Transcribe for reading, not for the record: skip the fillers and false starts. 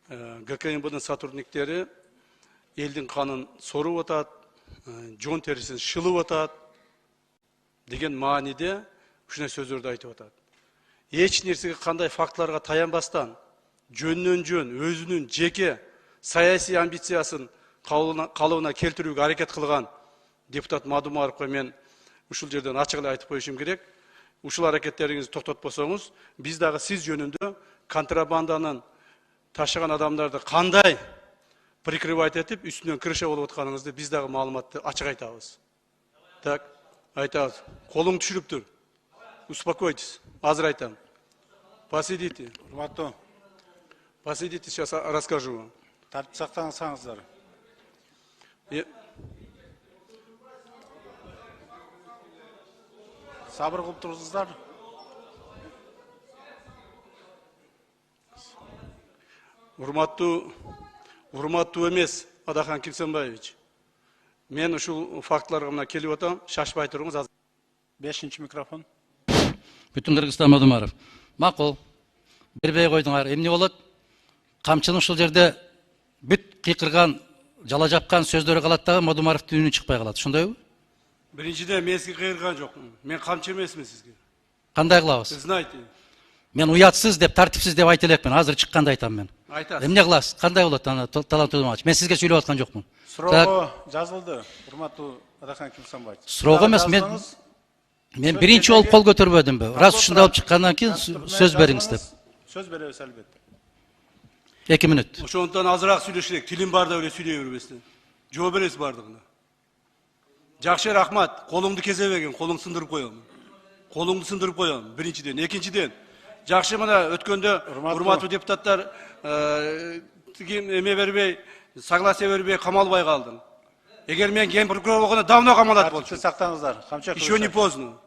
ГКМБ'нын сотрудниктери элдин канын соруп атат, жон терисин шылып атат деген мааниде ушундай сөздөрдү айтып атат. Эч нерсеге кандай фактыларга таянбастан, жөндөн жөн өзүнүн жеке саясий амбициясын калыбына келтирүүгө аракет кылган депутат Мадумаровго мен ушул жерден ачык эле айтып коюшум керек. Ушул аракеттериңизди токтотпосоңуз, биз дагы сиз жөнүндө контрабанданын ташыган адамдарды кандай прикрывать этип, үстүнөн крыша болуп атканыңызды биз дагы маалыматты ачык айтабыз. Так, айтабыз. Колуң түшүрүптүр. Успокойтесь. Азыр айтам. Посидите. Посидите, сейчас расскажу вам. Тартип сактансаңыздар. Сабыр кылып турсуздар. Урматтуу эмес Адахан Килсенбаевич. Мен ушул фактыларга мына келип атам, шашпай туруңуз. 5-чи микрофон. Бүтүн Кыргызстан Мадумаров. Макул. Бербей койдуңар. Эмне болот? Камчынын ушул жерде бүт кыйкырган, жала жапкан сөздөрү калат дагы Мадумаровдун үнү чыкпай калат. Ошондойбу? Биринчиден мен сизге кыйырган жокмун. Мен камчы эмесмин сизге. Кандай кылабыз? Знаете. Мен уятсыз деп, тартипсиз деп айта элекмин. Азыр чыкканда айтам мен. Айтасыз. Эмне кыласыз? Кандай болот аны талантуудумач? Мен сизге сүйлөп аткан жокмун. Суроого жазылды. Урматтуу Адахан Килсенбаевич. Суроого эмес, мен биринчи болуп кол көтөрбөдүмбү. Раз ушундай болуп чыккандан кийин сөз бериңиз деп. Сөз беребиз албетте. 2 мүнөт. Ошондон азыраак сүйлөшөлүк. Тилим бар деп эле сүйлөй бербестен. Жооп бересиз бардыгына. Жакшы, рахмат. Колуңду кезебегин, колуңду сындырып коем. Колуңду сындырып коем. Биринчиден, экинчиден. Жакшы, мына өткөндө урматтуу депутаттар эме бербей, согласие бербей камалбай калдың. Эгер мен ген прокурор болгондо давно камалат болчу. Сактаңыздар. Еще не поздно.